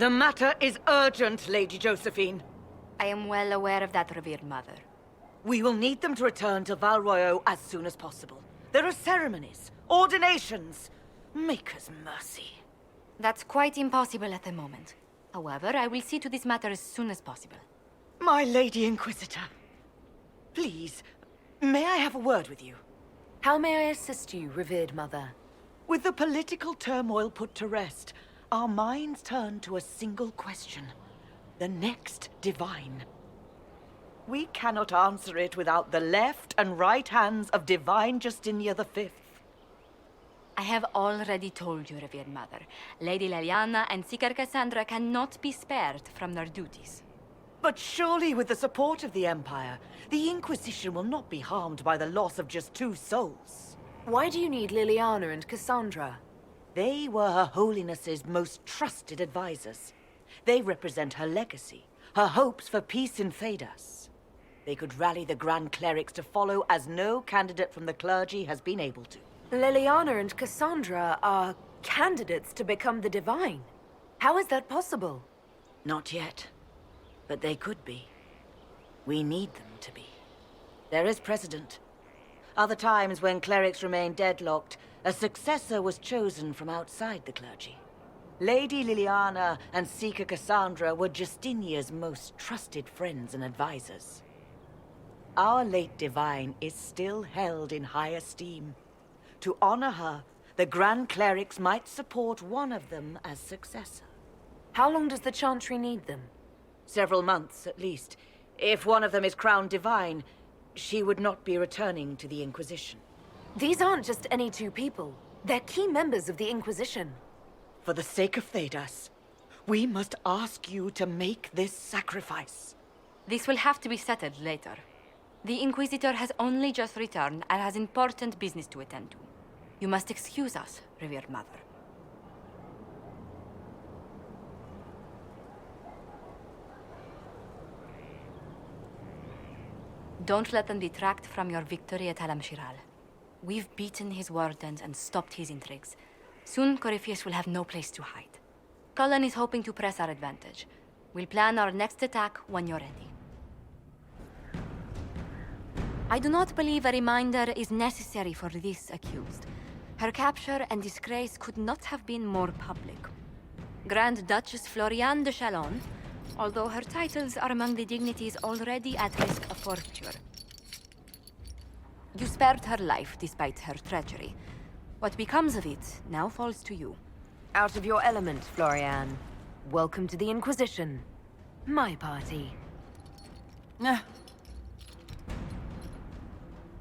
The matter is urgent, Lady Josephine. I am well aware of that, revered mother. We will need them to return to Val Royeaux as soon as possible. There are ceremonies, ordinations. Maker's mercy. That's quite impossible at the moment. However, I will see to this matter as soon as possible. My Lady Inquisitor. Please, may I have a word with you? How may I assist you, revered mother? With the political turmoil put to rest, our minds turn to a single question. The next divine. We cannot answer it without the left and right hands of Divine Justinia V. I have already told you, revered mother. Lady Leliana and Seeker Cassandra cannot be spared from their duties. But surely with the support of the Empire, the Inquisition will not be harmed by the loss of just 2 souls. Why do you need Liliana and Cassandra? They were Her Holiness's most trusted advisors. They represent her legacy, her hopes for peace in Thedas. They could rally the Grand Clerics to follow as no candidate from the clergy has been able to. Liliana and Cassandra are candidates to become the Divine. How is that possible? Not yet, but they could be. We need them to be. There is precedent. Other times when clerics remained deadlocked, a successor was chosen from outside the clergy. Lady Liliana and Seeker Cassandra were Justinia's most trusted friends and advisors. Our late Divine is still held in high esteem. To honor her, the Grand Clerics might support one of them as successor. How long does the Chantry need them? Several months, at least. If one of them is crowned Divine, she would not be returning to the Inquisition. These aren't just any 2 people. They're key members of the Inquisition. For the sake of Thedas, we must ask you to make this sacrifice. This will have to be settled later. The Inquisitor has only just returned and has important business to attend to. You must excuse us, revered mother. Don't let them detract from your victory at Alam-Shiral. We've beaten his wardens and stopped his intrigues. Soon, Corypheus will have no place to hide. Cullen is hoping to press our advantage. We'll plan our next attack when you're ready. I do not believe a reminder is necessary for this accused. Her capture and disgrace could not have been more public. Grand Duchess Floriane de Chalon, although her titles are among the dignities already at risk of forfeiture. You spared her life despite her treachery. What becomes of it now falls to you. Out of your element, Floriane. Welcome to the Inquisition. My party.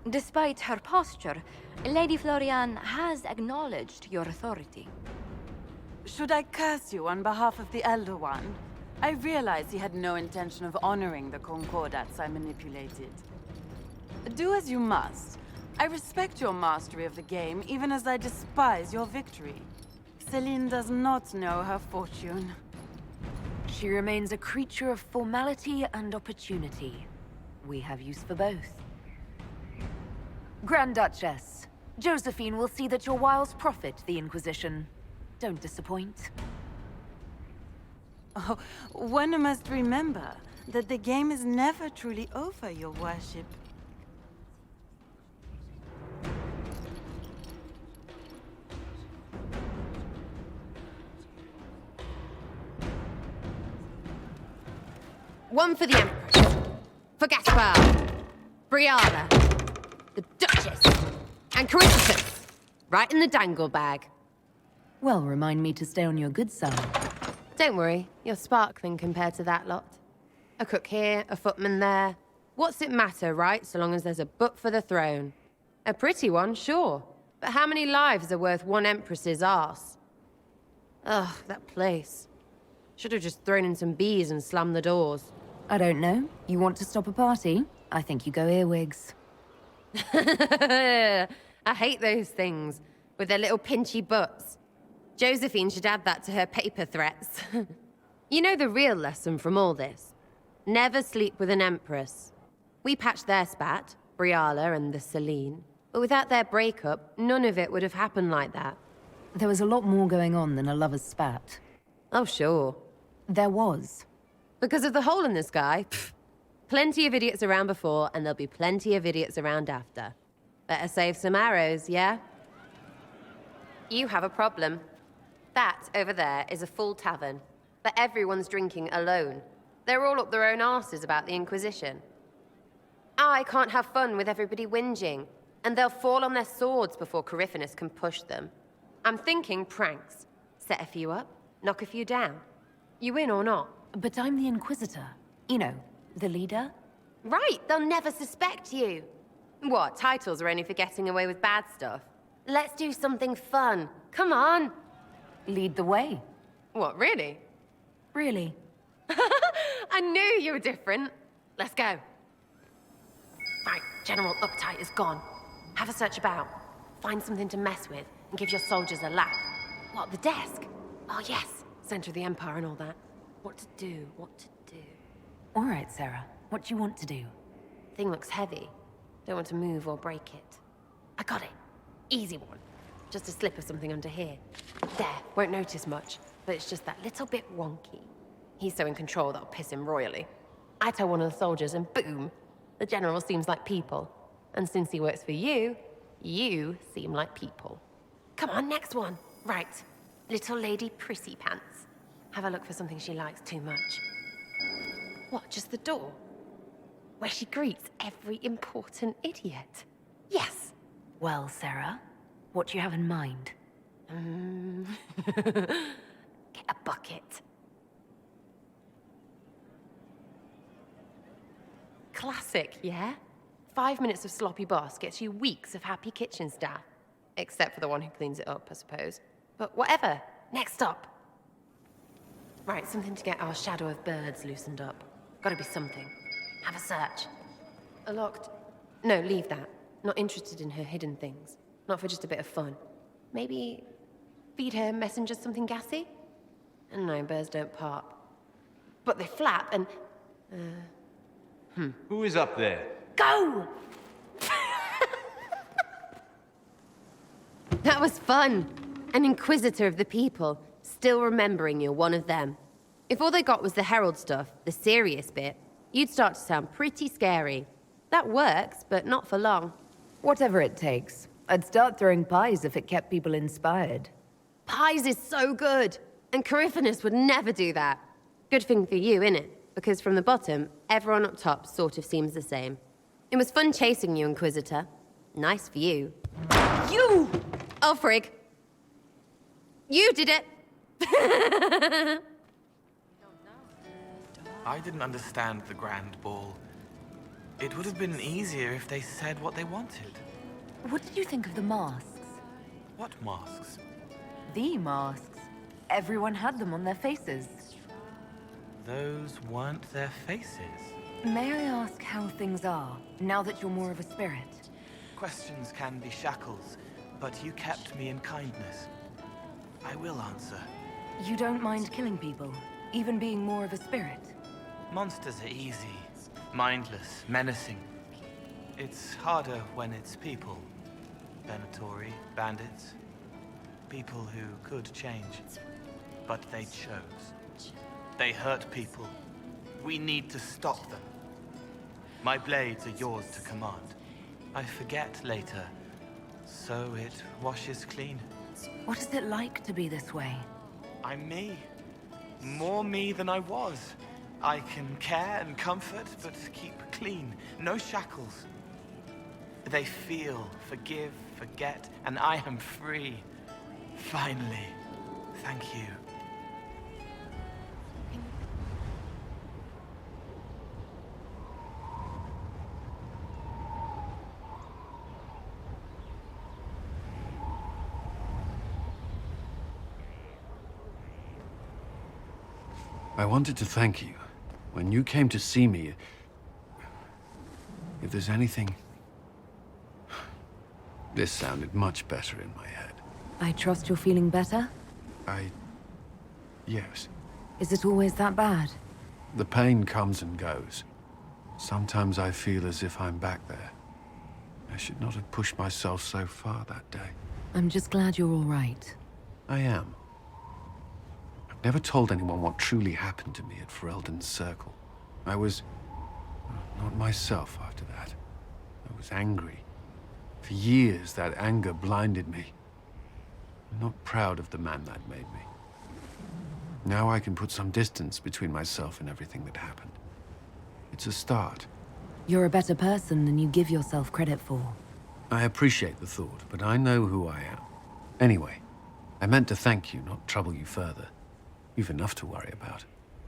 Despite her posture, Lady Floriane has acknowledged your authority. Should I curse you on behalf of the Elder One? I realize he had no intention of honoring the concordats I manipulated. Do as you must. I respect your mastery of the game, even as I despise your victory. Celine does not know her fortune. She remains a creature of formality and opportunity. We have use for both. Grand Duchess, Josephine will see that your wiles profit the Inquisition. Don't disappoint. Oh, one must remember that the game is never truly over, your worship. One for the Empress. For Gaspard. Brianna. The Duchess. And Corypheus. Right in the dangle bag. Well, remind me to stay on your good side. Don't worry, you're sparkling compared to that lot. A cook here, a footman there. What's it matter, right, so long as there's a butt for the throne? A pretty one, sure. But how many lives are worth one Empress's arse? Ugh, that place. Should have just thrown in some bees and slammed the doors. I don't know. You want to stop a party? I think you go earwigs. I hate those things, with their little pinchy butts. Josephine should add that to her paper threats. You know the real lesson from all this? Never sleep with an Empress. We patched their spat, Briala and the Celine, but without their breakup, none of it would have happened like that. There was a lot more going on than a lover's spat. Oh, sure. There was. Because of the hole in the sky? Pfft. Plenty of idiots around before, and there'll be plenty of idiots around after. Better save some arrows, yeah? You have a problem. That, over there, is a full tavern. But everyone's drinking alone. They're all up their own arses about the Inquisition. I can't have fun with everybody whinging, and they'll fall on their swords before Coryphanus can push them. I'm thinking pranks. Set a few up, knock a few down. You in or not? But I'm the Inquisitor. You know, the leader. Right, they'll never suspect you. What, titles are only for getting away with bad stuff? Let's do something fun. Come on. Lead the way. What, really? Really? I knew you were different. Let's go. Right, General Uptight is gone. Have a search about. Find something to mess with, and give your soldiers a laugh. What, the desk? Oh yes, center of the Empire and all that. What to do, what to do. All right, Sarah. What do you want to do? Thing looks heavy. Don't want to move or break it. I got it. Easy one. Just a slip of something under here. There, won't notice much, but it's just that little bit wonky. He's so in control that'll piss him royally. I tell one of the soldiers and boom, the general seems like people. And since he works for you, you seem like people. Come on, next one. Right, little lady prissy pants. Have a look for something she likes too much. What, just the door? Where she greets every important idiot. Yes! Well, Sarah, what do you have in mind? Get a bucket. Classic, yeah? 5 minutes of sloppy boss gets you weeks of happy kitchen staff. Except for the one who cleans it up, I suppose. But whatever. Next up. Right, something to get our shadow of birds loosened up. Gotta be something. Have a search. A locked... No, leave that. Not interested in her hidden things. Not for just a bit of fun. Maybe... feed her messengers something gassy? No, birds don't pop. But they flap and... Who is up there? Go! That was fun. An inquisitor of the people, still remembering you're one of them. If all they got was the herald stuff, the serious bit, you'd start to sound pretty scary. That works, but not for long. Whatever it takes. I'd start throwing pies if it kept people inspired. Pies is so good, and Coryphanus would never do that. Good thing for you, innit? Because from the bottom, everyone up top sort of seems the same. It was fun chasing you, Inquisitor. Nice for you. You! Oh, frig. You did it! I didn't understand the Grand Ball. It would have been easier if they said what they wanted. What did you think of the masks? What masks? The masks. Everyone had them on their faces. Those weren't their faces. May I ask how things are, now that you're more of a spirit? Questions can be shackles, but you kept me in kindness. I will answer. You don't mind killing people, even being more of a spirit? Monsters are easy, mindless, menacing. It's harder when it's people. Venatori, bandits. People who could change, but they chose. They hurt people. We need to stop them. My blades are yours to command. I forget later, so it washes clean. What is it like to be this way? I'm me. More me than I was. I can care and comfort, but keep clean. No shackles. They feel, forgive, forget, and I am free. Finally. Thank you. I wanted to thank you. When you came to see me, if there's anything... This sounded much better in my head. I trust you're feeling better? Yes. Is it always that bad? The pain comes and goes. Sometimes I feel as if I'm back there. I should not have pushed myself so far that day. I'm just glad you're all right. I am. Never told anyone what truly happened to me at Ferelden's Circle. I was not myself after that. I was angry. For years, that anger blinded me. I'm not proud of the man that made me. Now I can put some distance between myself and everything that happened. It's a start. You're a better person than you give yourself credit for. I appreciate the thought, but I know who I am. Anyway, I meant to thank you, not trouble you further. You've enough to worry about.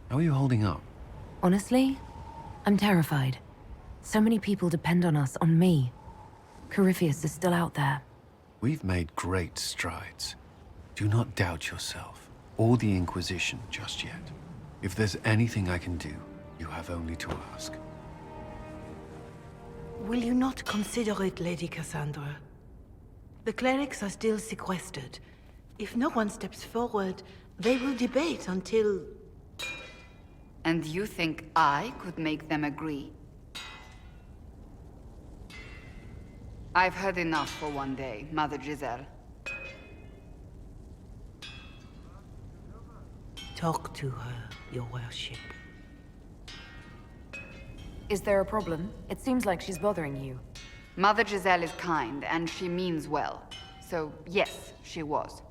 How are you holding up? Honestly, I'm terrified. So many people depend on us, on me. Corypheus is still out there. We've made great strides. Do not doubt yourself, or the Inquisition just yet. If there's anything I can do, you have only to ask. Will you not consider it, Lady Cassandra? The clerics are still sequestered. If no one steps forward, they will debate until... And you think I could make them agree? I've heard enough for one day, Mother Giselle. Talk to her, your worship. Is there a problem? It seems like she's bothering you. Mother Giselle is kind, and she means well. So, yes, she was.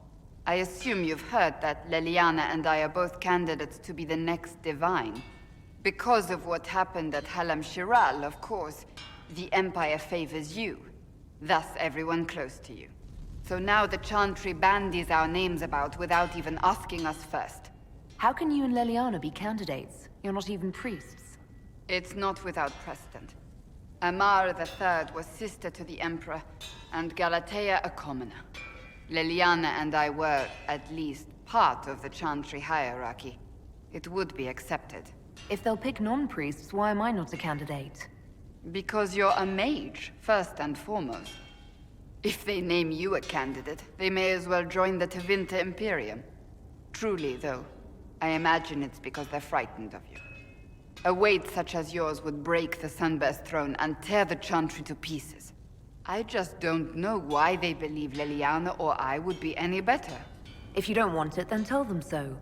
I assume you've heard that Leliana and I are both candidates to be the next Divine. Because of what happened at Halam Shiral, of course, the Empire favors you. Thus, everyone close to you. So now the Chantry bandies our names about without even asking us first. How can you and Leliana be candidates? You're not even priests. It's not without precedent. Amar III was sister to the Emperor, and Galatea a commoner. Leliana and I were, at least, part of the Chantry hierarchy. It would be accepted. If they'll pick non-priests, why am I not a candidate? Because you're a mage, first and foremost. If they name you a candidate, they may as well join the Tevinter Imperium. Truly, though, I imagine it's because they're frightened of you. A weight such as yours would break the Sunburst throne and tear the Chantry to pieces. I just don't know why they believe Leliana or I would be any better. If you don't want it, then tell them so.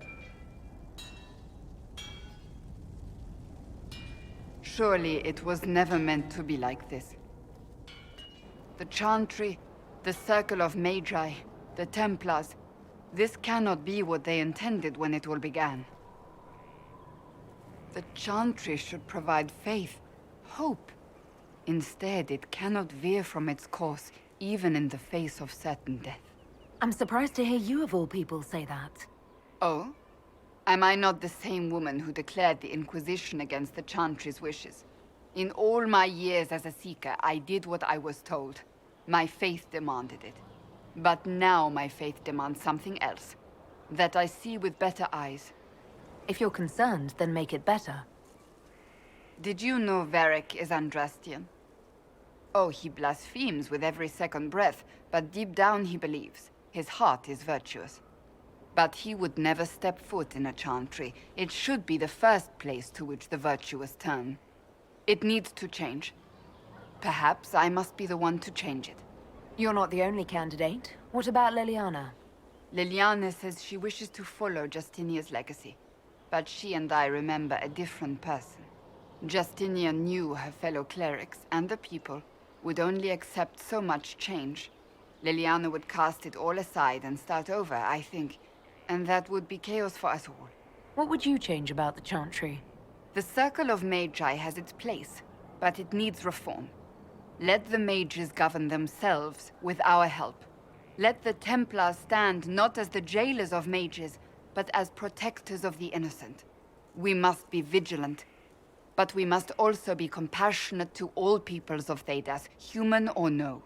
Surely it was never meant to be like this. The Chantry, the Circle of Magi, the Templars, this cannot be what they intended when it all began. The Chantry should provide faith, hope. Instead, it cannot veer from its course, even in the face of certain death. I'm surprised to hear you of all people say that. Oh? Am I not the same woman who declared the Inquisition against the Chantry's wishes? In all my years as a Seeker, I did what I was told. My faith demanded it. But now my faith demands something else. That I see with better eyes. If you're concerned, then make it better. Did you know Varric is Andrastian? Oh, he blasphemes with every second breath, but deep down he believes. His heart is virtuous. But he would never step foot in a Chantry. It should be the first place to which the virtuous turn. It needs to change. Perhaps I must be the one to change it. You're not the only candidate. What about Leliana? Leliana says she wishes to follow Justinia's legacy. But she and I remember a different person. Justinia knew her fellow clerics and the people would only accept so much change. Leliana would cast it all aside and start over, I think. And that would be chaos for us all. What would you change about the Chantry? The Circle of Magi has its place, but it needs reform. Let the mages govern themselves with our help. Let the Templars stand not as the jailers of mages, but as protectors of the innocent. We must be vigilant, but we must also be compassionate to all peoples of Thedas, human or no.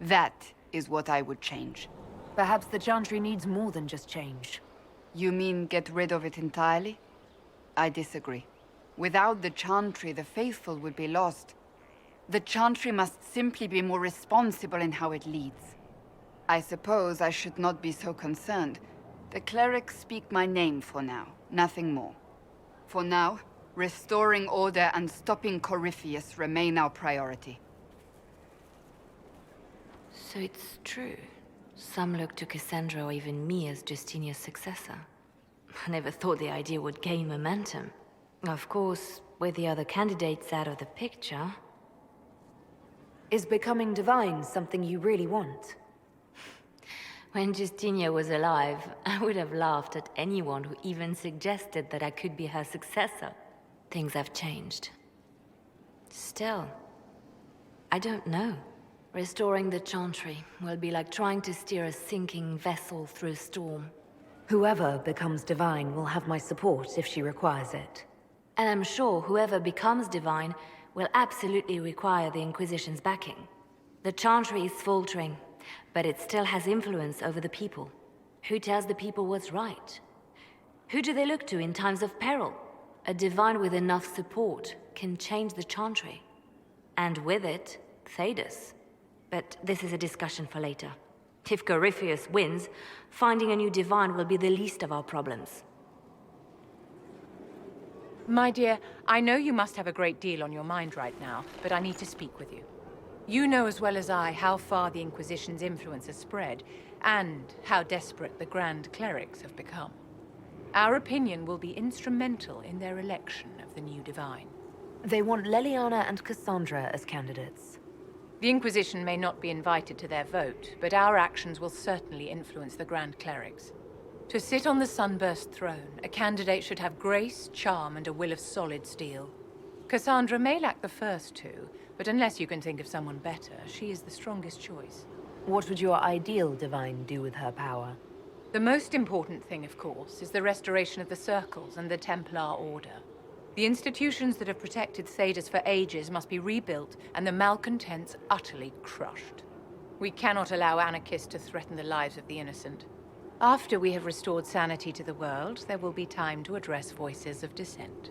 That is what I would change. Perhaps the Chantry needs more than just change. You mean get rid of it entirely? I disagree. Without the Chantry, the faithful would be lost. The Chantry must simply be more responsible in how it leads. I suppose I should not be so concerned. The clerics speak my name for now, nothing more. For now, restoring order and stopping Corypheus remain our priority. So it's true. Some look to Cassandra or even me as Justinia's successor. I never thought the idea would gain momentum. Of course, with the other candidates out of the picture... Is becoming divine something you really want? When Justinia was alive, I would have laughed at anyone who even suggested that I could be her successor. Things have changed. Still, I don't know. Restoring the Chantry will be like trying to steer a sinking vessel through a storm. Whoever becomes divine will have my support if she requires it. And I'm sure whoever becomes divine will absolutely require the Inquisition's backing. The Chantry is faltering, but it still has influence over the people. Who tells the people what's right? Who do they look to in times of peril? A divine with enough support can change the Chantry. And with it, Thedas. But this is a discussion for later. If Corypheus wins, finding a new divine will be the least of our problems. My dear, I know you must have a great deal on your mind right now, but I need to speak with you. You know as well as I how far the Inquisition's influence has spread, and how desperate the Grand Clerics have become. Our opinion will be instrumental in their election of the new divine. They want Leliana and Cassandra as candidates. The Inquisition may not be invited to their vote, but our actions will certainly influence the Grand Clerics. To sit on the Sunburst throne, a candidate should have grace, charm, and a will of solid steel. Cassandra may lack the first two, but unless you can think of someone better, she is the strongest choice. What would your ideal divine do with her power? The most important thing, of course, is the restoration of the Circles and the Templar Order. The institutions that have protected Thedas for ages must be rebuilt, and the malcontents utterly crushed. We cannot allow anarchists to threaten the lives of the innocent. After we have restored sanity to the world, there will be time to address voices of dissent.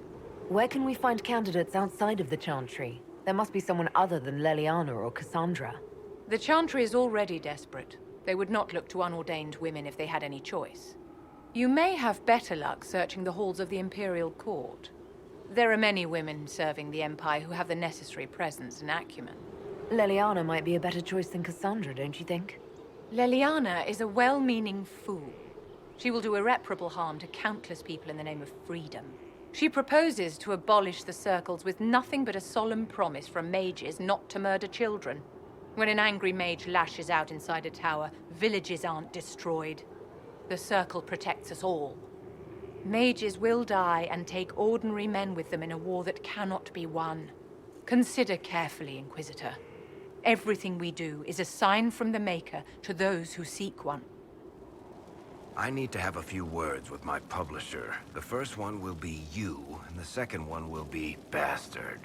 Where can we find candidates outside of the Chantry? There must be someone other than Leliana or Cassandra. The Chantry is already desperate. They would not look to unordained women if they had any choice. You may have better luck searching the halls of the Imperial Court. There are many women serving the Empire who have the necessary presence and acumen. Leliana might be a better choice than Cassandra, don't you think? Leliana is a well-meaning fool. She will do irreparable harm to countless people in the name of freedom. She proposes to abolish the Circles with nothing but a solemn promise from mages not to murder children. When an angry mage lashes out inside a tower, villages aren't destroyed. The Circle protects us all. Mages will die and take ordinary men with them in a war that cannot be won. Consider carefully, Inquisitor. Everything we do is a sign from the Maker to those who seek one. I need to have a few words with my publisher. The first one will be you, and the second one will be Bastard.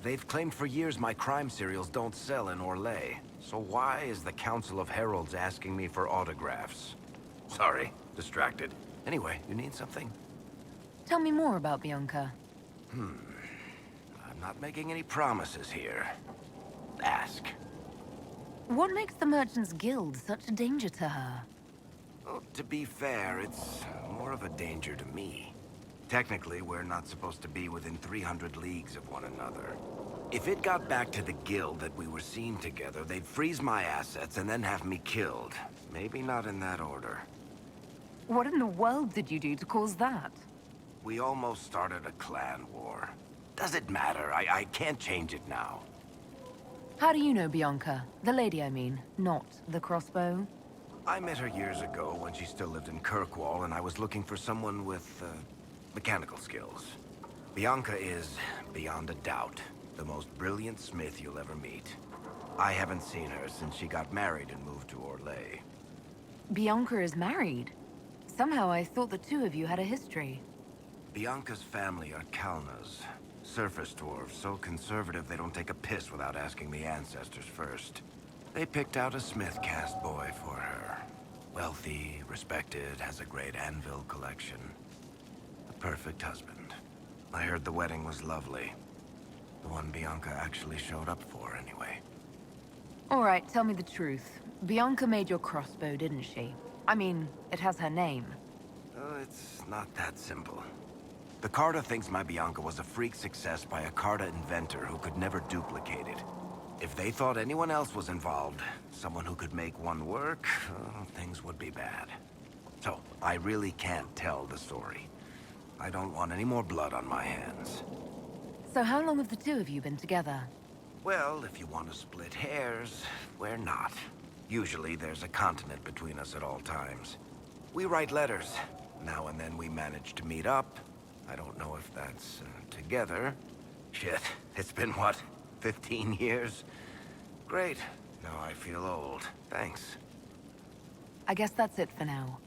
They've claimed for years my crime serials don't sell in Orlais. So why is the Council of Heralds asking me for autographs? Sorry, distracted. Anyway, you need something? Tell me more about Bianca. I'm not making any promises here. Ask. What makes the Merchants Guild such a danger to her? Well, to be fair, it's more of a danger to me. Technically, we're not supposed to be within 300 leagues of one another. If it got back to the Guild that we were seen together, they'd freeze my assets and then have me killed. Maybe not in that order. What in the world did you do to cause that? We almost started a clan war. Does it matter? I can't change it now. How do you know Bianca? The lady, I mean, not the crossbow? I met her years ago when she still lived in Kirkwall, and I was looking for someone with, mechanical skills. Bianca is, beyond a doubt, the most brilliant smith you'll ever meet. I haven't seen her since she got married and moved to Orlais. Bianca is married? Somehow I thought the two of you had a history. Bianca's family are Kalnas. Surface dwarves, so conservative they don't take a piss without asking the ancestors first. They picked out a smith caste boy for her. Wealthy, respected, has a great anvil collection. The perfect husband. I heard the wedding was lovely. The one Bianca actually showed up for, anyway. All right, tell me the truth. Bianca made your crossbow, didn't she? I mean, it has her name. It's not that simple. The Carta thinks my Bianca was a freak success by a Carta inventor who could never duplicate it. If they thought anyone else was involved, someone who could make one work, things would be bad. So, I really can't tell the story. I don't want any more blood on my hands. So how long have the two of you been together? Well, if you want to split hairs, we're not. Usually there's a continent between us at all times. We write letters. Now and then we manage to meet up. I don't know if that's together. Shit, it's been what, 15 years? Great. Now I feel old. Thanks. I guess that's it for now.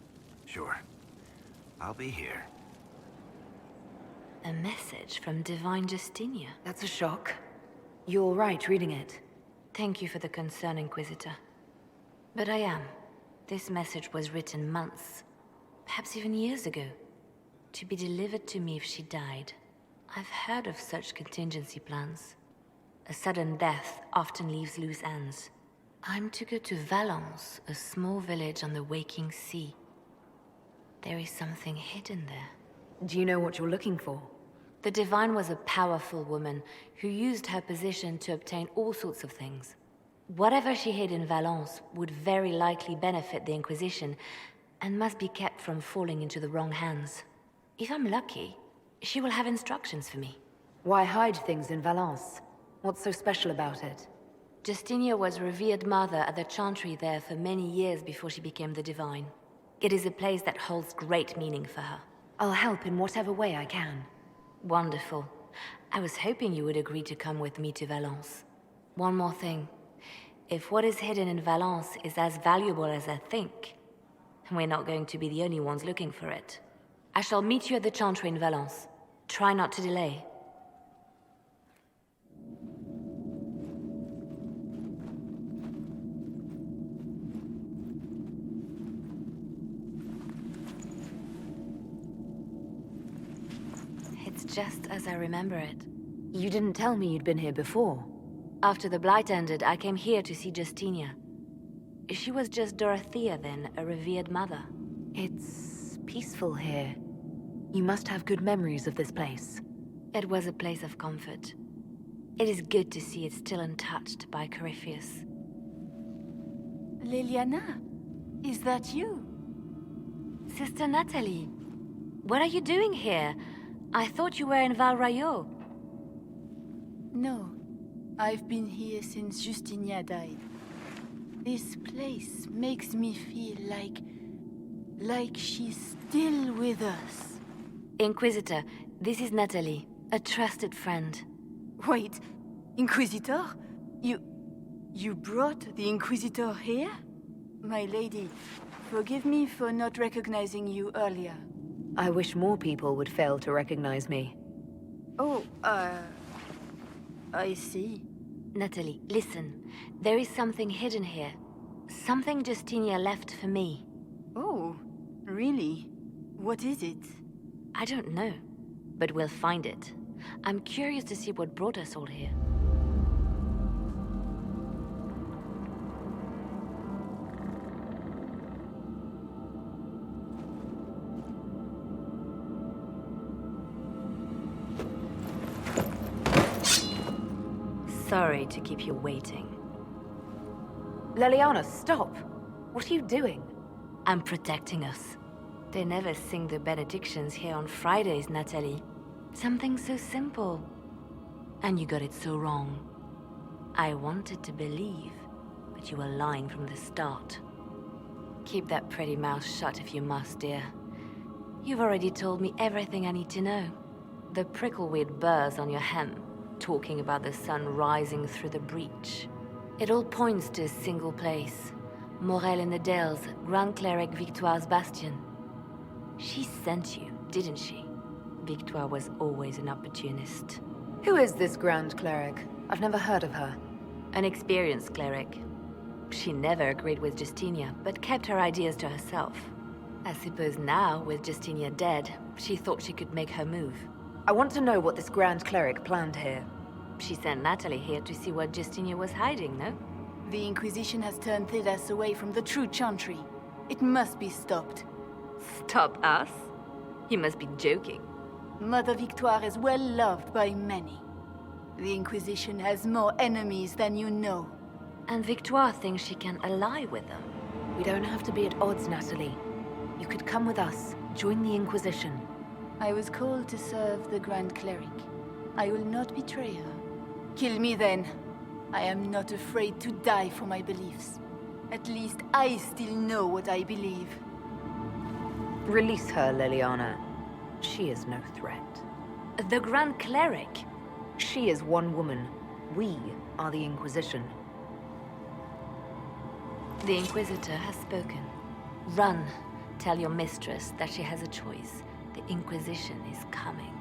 Sure. I'll be here. A message from Divine Justinia. That's a shock. You're all right reading it. Thank you for the concern, Inquisitor. But I am. This message was written months, perhaps even years ago, to be delivered to me if she died. I've heard of such contingency plans. A sudden death often leaves loose ends. I'm to go to Valence, a small village on the waking sea. There is something hidden there. Do you know what you're looking for? The Divine was a powerful woman who used her position to obtain all sorts of things. Whatever she hid in Valence would very likely benefit the Inquisition and must be kept from falling into the wrong hands. If I'm lucky, she will have instructions for me. Why hide things in Valence? What's so special about it? Justinia was revered mother at the chantry there for many years before she became the Divine. It is a place that holds great meaning for her. I'll help in whatever way I can. Wonderful. I was hoping you would agree to come with me to Valence. One more thing. If what is hidden in Valence is as valuable as I think, we're not going to be the only ones looking for it. I shall meet you at the chantry in Valence. Try not to delay. It's just as I remember it. You didn't tell me you'd been here before. After the Blight ended, I came here to see Justinia. She was just Dorothea then, a revered mother. It's peaceful here. You must have good memories of this place. It was a place of comfort. It is good to see it still untouched by Corypheus. Liliana, is that you? Sister Natalie, what are you doing here? I thought you were in Val Rayo. No, I've been here since Justinia died. This place makes me feel like she's still with us. Inquisitor, this is Natalie, a trusted friend. Wait, Inquisitor? You brought the Inquisitor here? My lady, forgive me for not recognizing you earlier. I wish more people would fail to recognize me. Oh, I see. Natalie, listen. There is something hidden here. Something Justinia left for me. Oh, really? What is it? I don't know, but we'll find it. I'm curious to see what brought us all here. Sorry to keep you waiting. Liliana, stop! What are you doing? I'm protecting us. They never sing the benedictions here on Fridays, Natalie. Something so simple. And you got it so wrong. I wanted to believe, but you were lying from the start. Keep that pretty mouth shut if you must, dear. You've already told me everything I need to know. The prickleweed burrs on your hem, talking about the sun rising through the breach. It all points to a single place. Morel in the Dales, Grand Cleric Victoire's bastion. She sent you, didn't she? Victoire was always an opportunist. Who is this Grand Cleric? I've never heard of her. An experienced cleric. She never agreed with Justinia, but kept her ideas to herself. I suppose now, with Justinia dead, she thought she could make her move. I want to know what this Grand Cleric planned here. She sent Natalie here to see what Justinia was hiding, no? The Inquisition has turned Thidas away from the true chantry. It must be stopped. Stop us? You must be joking. Mother Victoire is well loved by many. The Inquisition has more enemies than you know. And Victoire thinks she can ally with them. We don't have to be at odds, Natalie. You could come with us, join the Inquisition. I was called to serve the Grand Cleric. I will not betray her. Kill me then. I am not afraid to die for my beliefs. At least I still know what I believe. Release her, Liliana. She is no threat. The Grand Cleric? She is one woman. We are the Inquisition. The Inquisitor has spoken. Run. Tell your mistress that she has a choice. The Inquisition is coming.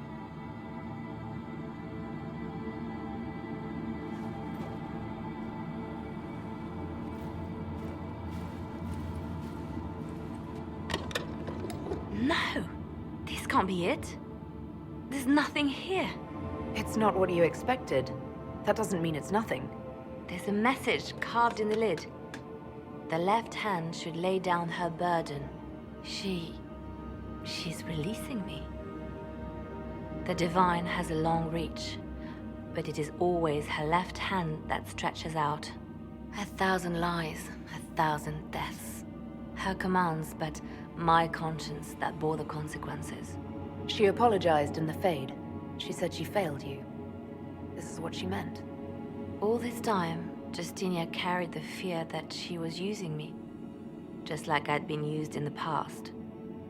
No! This can't be it. There's nothing here. It's not what you expected. That doesn't mean it's nothing. There's a message carved in the lid. The left hand should lay down her burden. She's releasing me. The Divine has a long reach, but it is always her left hand that stretches out. 1,000 lies, 1,000 deaths. Her commands, but my conscience that bore the consequences. She apologized in the Fade. She said she failed you. This is what she meant. All this time, Justinia carried the fear that she was using me, just like I'd been used in the past.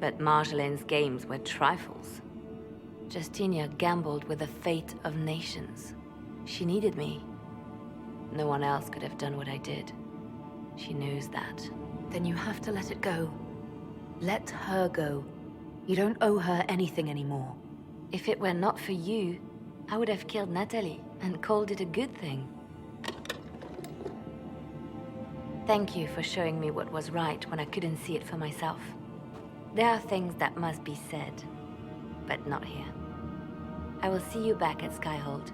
But Marjolaine's games were trifles. Justinia gambled with the fate of nations. She needed me. No one else could have done what I did. She knows that. Then you have to let it go. Let her go. You don't owe her anything anymore. If it were not for you, I would have killed Natalie and called it a good thing. Thank you for showing me what was right when I couldn't see it for myself. There are things that must be said, but not here. I will see you back at Skyhold.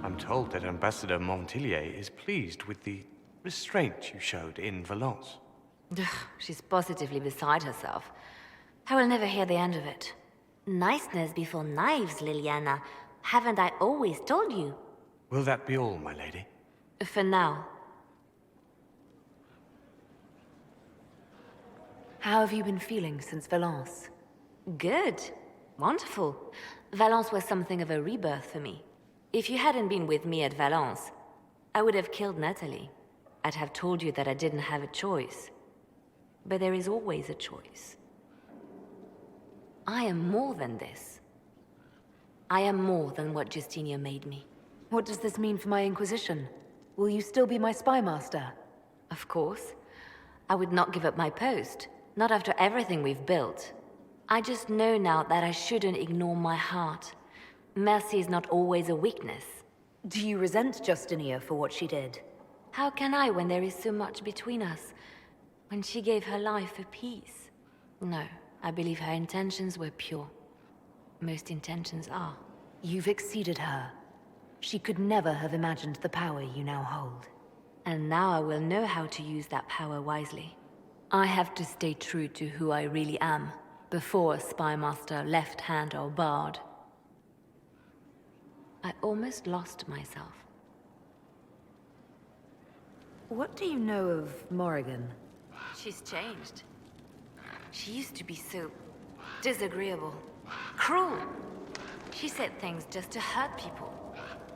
I'm told that Ambassador Montillier is pleased with the restraint you showed in Valence. She's positively beside herself. I will never hear the end of it. Niceness before knives, Liliana. Haven't I always told you? Will that be all, my lady? For now. How have you been feeling since Valence? Good. Wonderful. Valence was something of a rebirth for me. If you hadn't been with me at Valence, I would have killed Natalie. I'd have told you that I didn't have a choice. But there is always a choice. I am more than this. I am more than what Justinia made me. What does this mean for my Inquisition? Will you still be my spy master? Of course. I would not give up my post. Not after everything we've built. I just know now that I shouldn't ignore my heart. Mercy is not always a weakness. Do you resent Justinia for what she did? How can I when there is so much between us? When she gave her life for peace? No, I believe her intentions were pure. Most intentions are. You've exceeded her. She could never have imagined the power you now hold. And now I will know how to use that power wisely. I have to stay true to who I really am, before a spy master, left hand or bard. I almost lost myself. What do you know of Morrigan? She's changed. She used to be so disagreeable, cruel. She said things just to hurt people.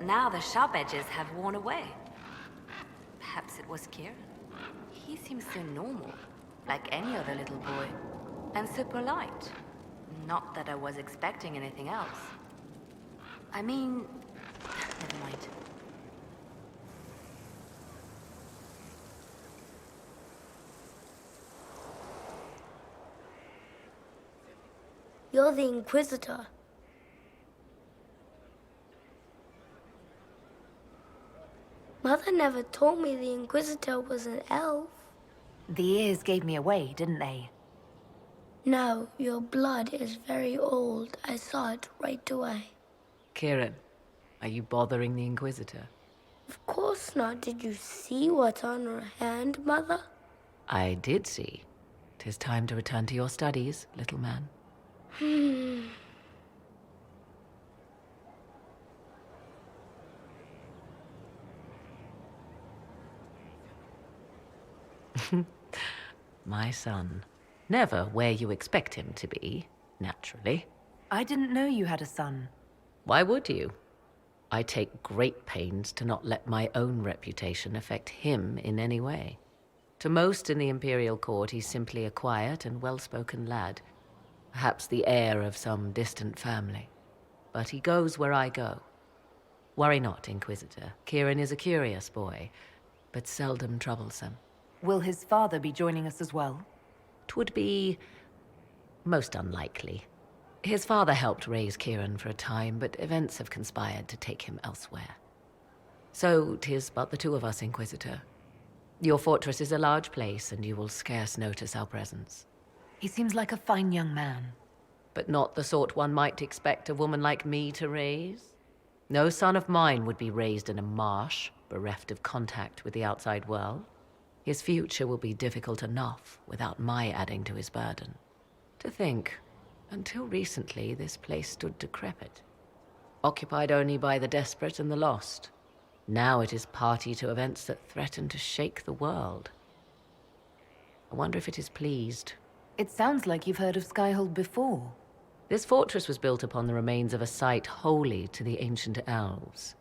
Now the sharp edges have worn away. Perhaps it was Kieran. He seems so normal, like any other little boy. And so polite. Not that I was expecting anything else. I mean, never mind. You're the Inquisitor. Mother never told me the Inquisitor was an elf. The ears gave me away, didn't they? No, your blood is very old. I saw it right away. Kieran, are you bothering the Inquisitor? Of course not. Did you see what's on her hand, Mother? I did see. 'Tis time to return to your studies, little man. My son. Never where you expect him to be, naturally. I didn't know you had a son. Why would you? I take great pains to not let my own reputation affect him in any way. To most in the Imperial Court, he's simply a quiet and well-spoken lad. Perhaps the heir of some distant family. But he goes where I go. Worry not, Inquisitor. Kieran is a curious boy, but seldom troublesome. Will his father be joining us as well? 'Twould be most unlikely. His father helped raise Kieran for a time, but events have conspired to take him elsewhere. So 'tis but the two of us, Inquisitor. Your fortress is a large place, and you will scarce notice our presence. He seems like a fine young man. But not the sort one might expect a woman like me to raise. No son of mine would be raised in a marsh, bereft of contact with the outside world. His future will be difficult enough without my adding to his burden. To think, until recently this place stood decrepit, occupied only by the desperate and the lost. Now it is party to events that threaten to shake the world. I wonder if it is pleased. It sounds like you've heard of Skyhold before. This fortress was built upon the remains of a site holy to the ancient elves.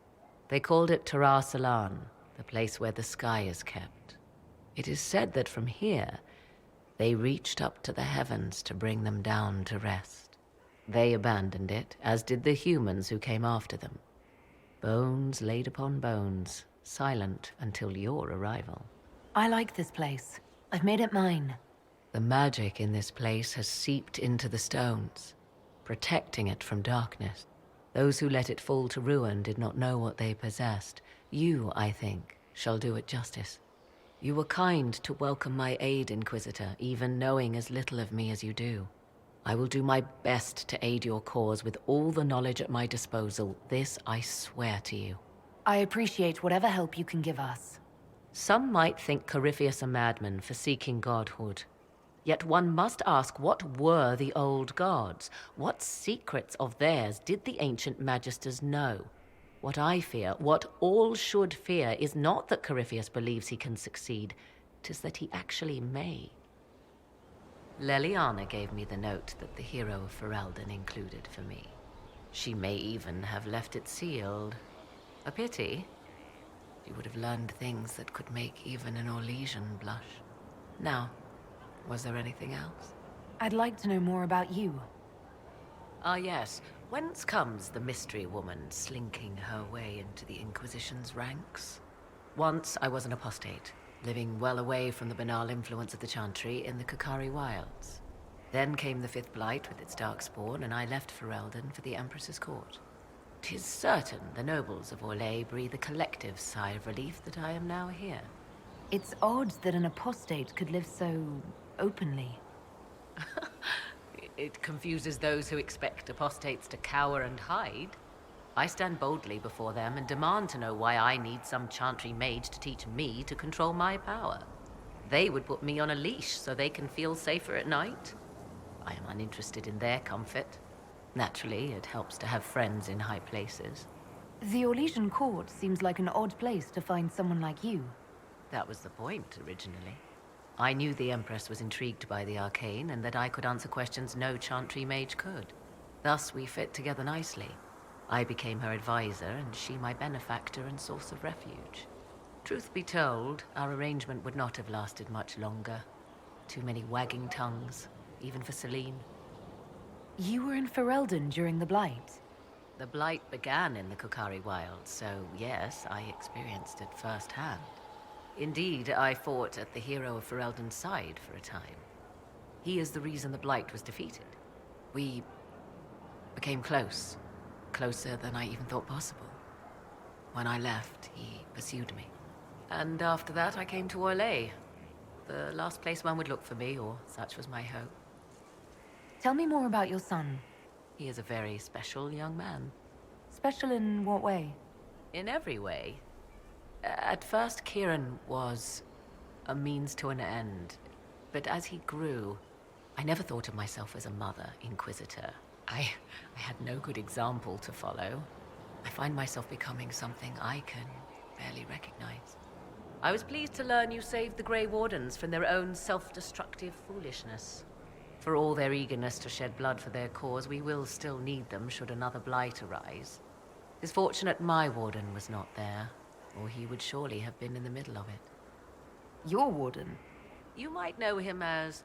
They called it Tarar Salan, the place where the sky is kept. It is said that from here, they reached up to the heavens to bring them down to rest. They abandoned it, as did the humans who came after them. Bones laid upon bones, silent until your arrival. I like this place. I've made it mine. The magic in this place has seeped into the stones, protecting it from darkness. Those who let it fall to ruin did not know what they possessed. You, I think, shall do it justice. You were kind to welcome my aid, Inquisitor, even knowing as little of me as you do. I will do my best to aid your cause with all the knowledge at my disposal. This I swear to you. I appreciate whatever help you can give us. Some might think Corypheus a madman for seeking godhood. Yet one must ask, what were the old gods? What secrets of theirs did the ancient magisters know? What I fear, what all should fear, is not that Corypheus believes he can succeed. 'Tis that he actually may. Leliana gave me the note that the hero of Ferelden included for me. She may even have left it sealed. A pity. She would have learned things that could make even an Orlesian blush. Now, was there anything else? I'd like to know more about you. Ah, yes. Whence comes the mystery woman slinking her way into the Inquisition's ranks? Once I was an apostate, living well away from the banal influence of the Chantry in the Kukari wilds. Then came the Fifth Blight with its darkspawn, and I left Ferelden for the Empress's court. 'Tis certain the nobles of Orlais breathe a collective sigh of relief that I am now here. It's odd that an apostate could live so openly. It confuses those who expect apostates to cower and hide. I stand boldly before them and demand to know why I need some Chantry mage to teach me to control my power. They would put me on a leash so they can feel safer at night. I am uninterested in their comfort. Naturally, it helps to have friends in high places. The Orlesian court seems like an odd place to find someone like you. That was the point, originally. I knew the Empress was intrigued by the arcane, and that I could answer questions no Chantry mage could. Thus we fit together nicely. I became her advisor, and she my benefactor and source of refuge. Truth be told, our arrangement would not have lasted much longer. Too many wagging tongues, even for Celine. You were in Ferelden during the Blight. The Blight began in the Kukari wilds, so yes, I experienced it firsthand. Indeed, I fought at the hero of Ferelden's side for a time. He is the reason the Blight was defeated. We became close. Closer than I even thought possible. When I left, he pursued me. And after that, I came to Orlais. The last place one would look for me, or such was my hope. Tell me more about your son. He is a very special young man. Special in what way? In every way. At first, Kieran was a means to an end. But as he grew, I never thought of myself as a mother, Inquisitor. I had no good example to follow. I find myself becoming something I can barely recognize. I was pleased to learn you saved the Grey Wardens from their own self-destructive foolishness. For all their eagerness to shed blood for their cause, we will still need them should another blight arise. It's fortunate my warden was not there, or he would surely have been in the middle of it. Your warden? You might know him as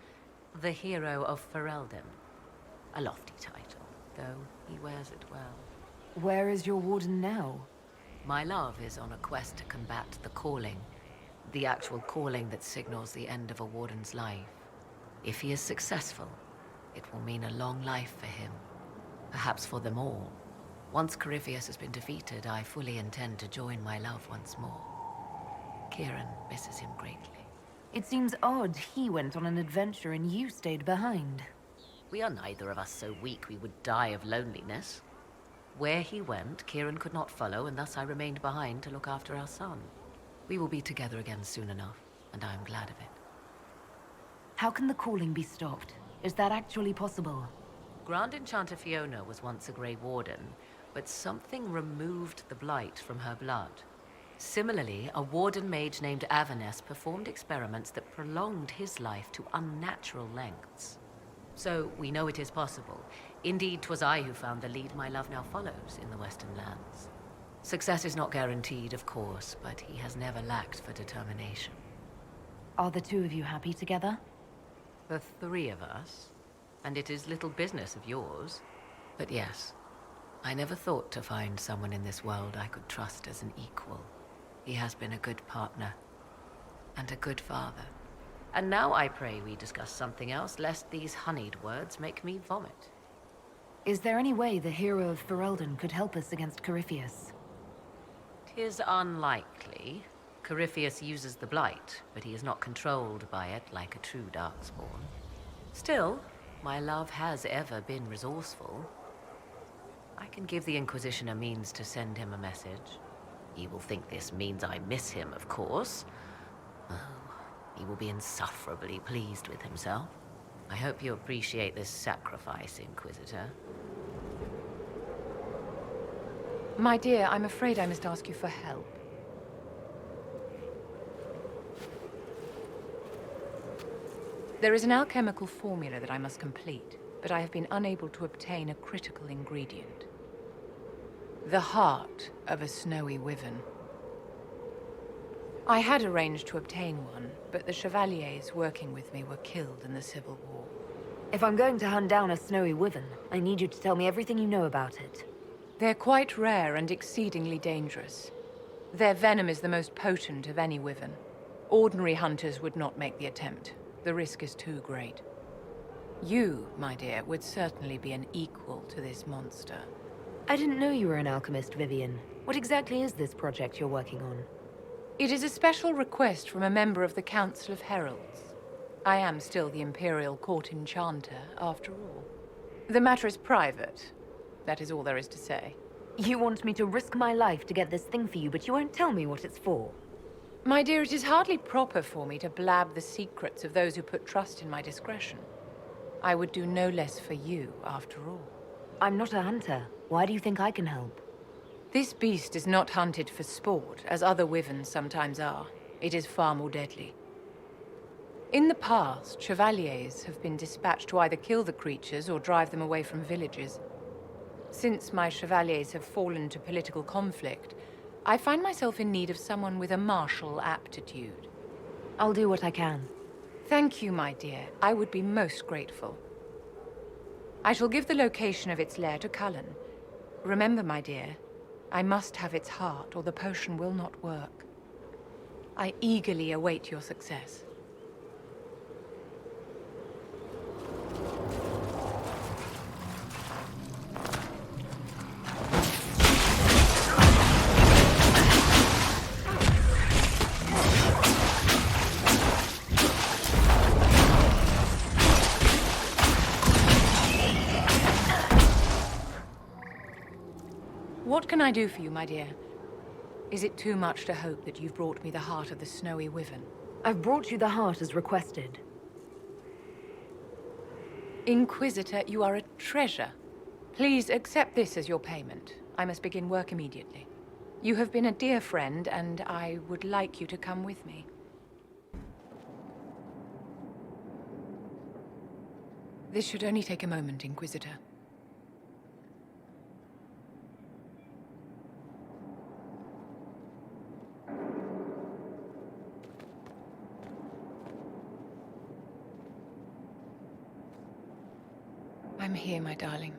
the Hero of Ferelden. A lofty title, though he wears it well. Where is your warden now? My love is on a quest to combat the calling. The actual calling that signals the end of a warden's life. If he is successful, it will mean a long life for him. Perhaps for them all. Once Corypheus has been defeated, I fully intend to join my love once more. Kieran misses him greatly. It seems odd he went on an adventure and you stayed behind. We are neither of us so weak we would die of loneliness. Where he went, Kieran could not follow, and thus I remained behind to look after our son. We will be together again soon enough, and I am glad of it. How can the calling be stopped? Is that actually possible? Grand Enchanter Fiona was once a Grey Warden, but something removed the blight from her blood. Similarly, a warden mage named Avernus performed experiments that prolonged his life to unnatural lengths. So, we know it is possible. Indeed, 'twas I who found the lead my love now follows in the Western lands. Success is not guaranteed, of course, but he has never lacked for determination. Are the two of you happy together? The three of us, and it is little business of yours. But yes, I never thought to find someone in this world I could trust as an equal. He has been a good partner, and a good father. And now I pray we discuss something else, lest these honeyed words make me vomit. Is there any way the Hero of Ferelden could help us against Corypheus? 'Tis unlikely. Corypheus uses the blight, but he is not controlled by it like a true Darkspawn. Still, my love has ever been resourceful. I can give the Inquisition a means to send him a message. He will think this means I miss him, of course. Oh, he will be insufferably pleased with himself. I hope you appreciate this sacrifice, Inquisitor. My dear, I'm afraid I must ask you for help. There is an alchemical formula that I must complete, but I have been unable to obtain a critical ingredient. The heart of a snowy wyvern. I had arranged to obtain one, but the chevaliers working with me were killed in the Civil War. If I'm going to hunt down a snowy wyvern, I need you to tell me everything you know about it. They're quite rare and exceedingly dangerous. Their venom is the most potent of any wyvern. Ordinary hunters would not make the attempt. The risk is too great. You, my dear, would certainly be an equal to this monster. I didn't know you were an alchemist, Vivian. What exactly is this project you're working on? It is a special request from a member of the Council of Heralds. I am still the Imperial Court Enchanter, after all. The matter is private. That is all there is to say. You want me to risk my life to get this thing for you, but you won't tell me what it's for. My dear, it is hardly proper for me to blab the secrets of those who put trust in my discretion. I would do no less for you, after all. I'm not a hunter. Why do you think I can help? This beast is not hunted for sport, as other wyverns sometimes are. It is far more deadly. In the past, chevaliers have been dispatched to either kill the creatures or drive them away from villages. Since my chevaliers have fallen to political conflict, I find myself in need of someone with a martial aptitude. I'll do what I can. Thank you, my dear. I would be most grateful. I shall give the location of its lair to Cullen. Remember, my dear, I must have its heart, or the potion will not work. I eagerly await your success. What can I do for you, my dear? Is it too much to hope that you've brought me the heart of the snowy wyvern? I've brought you the heart as requested. Inquisitor, you are a treasure. Please accept this as your payment. I must begin work immediately. You have been a dear friend, and I would like you to come with me. This should only take a moment, Inquisitor. I'm here, my darling.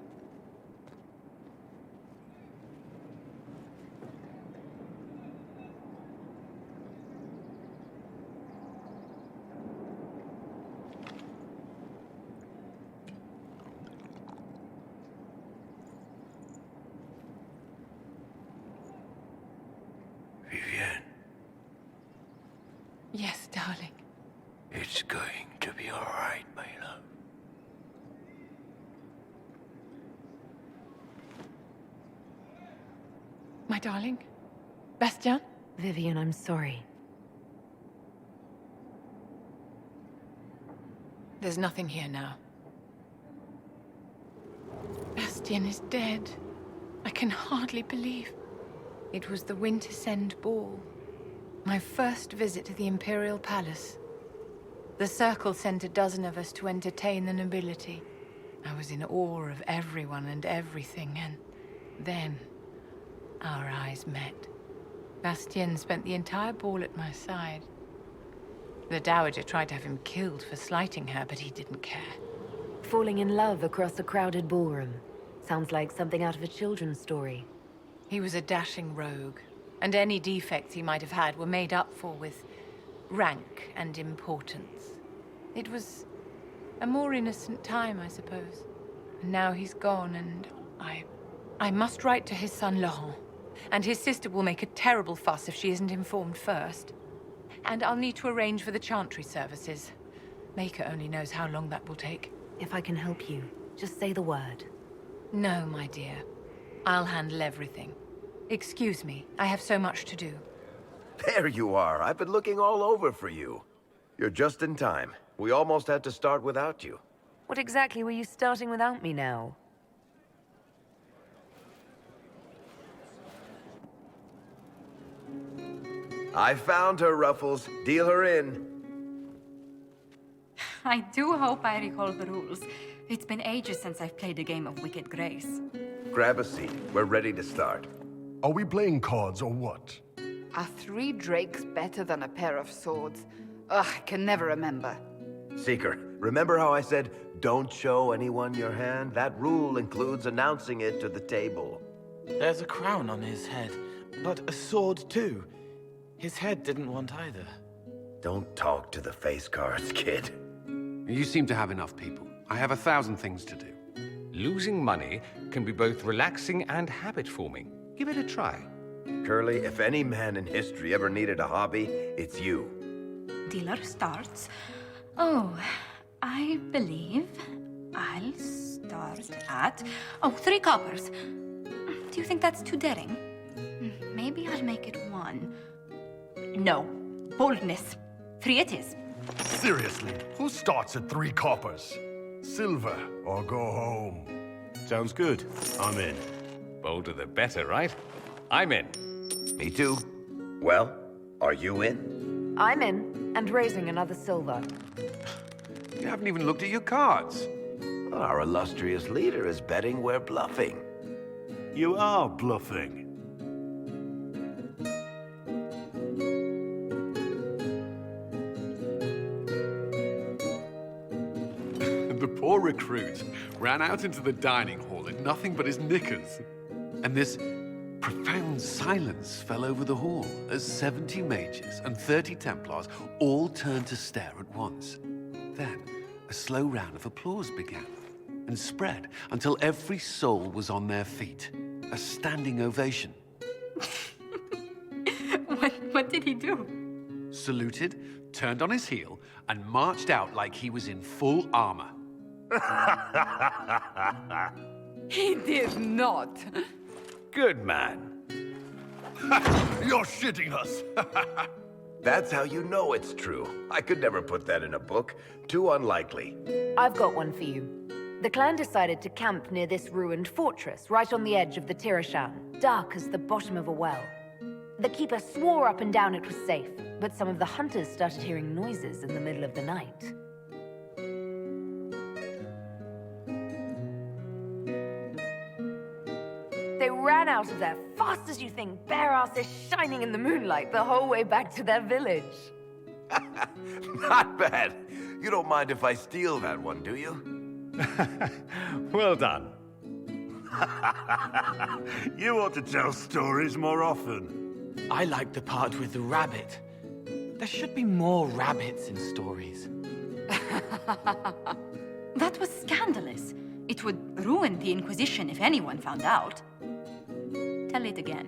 Vivienne, Yes, darling. it's going to be all right, my love. My darling? Bastien? Vivian, I'm sorry. There's nothing here now. Bastien is dead. I can hardly believe. It was the Wintersend Ball. My first visit to the Imperial Palace. The Circle sent a dozen of us to entertain the nobility. I was in awe of everyone and everything, and then our eyes met. Bastien spent the entire ball at my side. The Dowager tried to have him killed for slighting her, but he didn't care. Falling in love across a crowded ballroom. Sounds like something out of a children's story. He was a dashing rogue, and any defects he might have had were made up for with rank and importance. It was a more innocent time, I suppose. And now he's gone, and I must write to his son Laurent. And his sister will make a terrible fuss if she isn't informed first. And I'll need to arrange for the chantry services. Maker only knows how long that will take. If I can help you, just say the word. No, my dear. I'll handle everything. Excuse me, I have so much to do. There you are. I've been looking all over for you. You're just in time. We almost had to start without you. What exactly were you starting without me now? I found her, Ruffles. Deal her in. I do hope I recall the rules. It's been ages since I've played a game of Wicked Grace. Grab a seat. We're ready to start. Are we playing cards or what? Are 3 drakes better than a pair of swords? Ugh, I can never remember. Seeker, remember how I said, don't show anyone your hand? That rule includes announcing it to the table. There's a crown on his head, but a sword too. His head didn't want either. Don't talk to the face cards, kid. You seem to have enough people. I have 1,000 things to do. Losing money can be both relaxing and habit-forming. Give it a try. Curly, if any man in history ever needed a hobby, it's you. Dealer starts. Oh, I believe I'll start at... 3 coppers. Do you think that's too daring? Maybe I'll make it 1. No. Boldness. 3 it is. Seriously, who starts at 3 coppers? Silver or go home? Sounds good. I'm in. Bolder the better, right? I'm in. Me too. Well, are you in? I'm in, and raising another silver. You haven't even looked at your cards. Our illustrious leader is betting we're bluffing. You are bluffing. The poor recruit ran out into the dining hall in nothing but his knickers. And this profound silence fell over the hall as 70 mages and 30 Templars all turned to stare at once. Then, a slow round of applause began and spread until every soul was on their feet. A standing ovation. What did he do? Saluted, turned on his heel, and marched out like he was in full armor. He did not. Good man. You're shitting us. That's how you know it's true. I could never put that in a book. Too unlikely. I've got one for you. The clan decided to camp near this ruined fortress, right on the edge of the Tirashan, dark as the bottom of a well. The Keeper swore up and down it was safe, but some of the hunters started hearing noises in the middle of the night. They ran out of there fast as you think, bare asses shining in the moonlight the whole way back to their village. Not bad. You don't mind if I steal that one, do you? Well done. You ought to tell stories more often. I like the part with the rabbit. There should be more rabbits in stories. That was scandalous. It would ruin the Inquisition if anyone found out. Tell it again.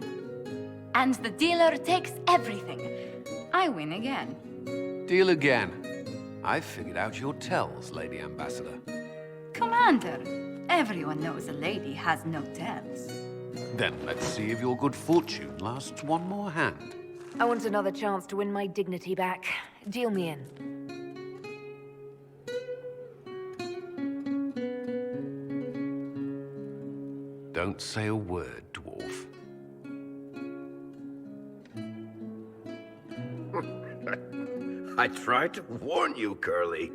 And the dealer takes everything. I win again. Deal again. I've figured out your tells, Lady Ambassador. Commander, everyone knows a lady has no tells. Then let's see if your good fortune lasts one more hand. I want another chance to win my dignity back. Deal me in. Don't say a word, dwarf. I tried to warn you, Curly.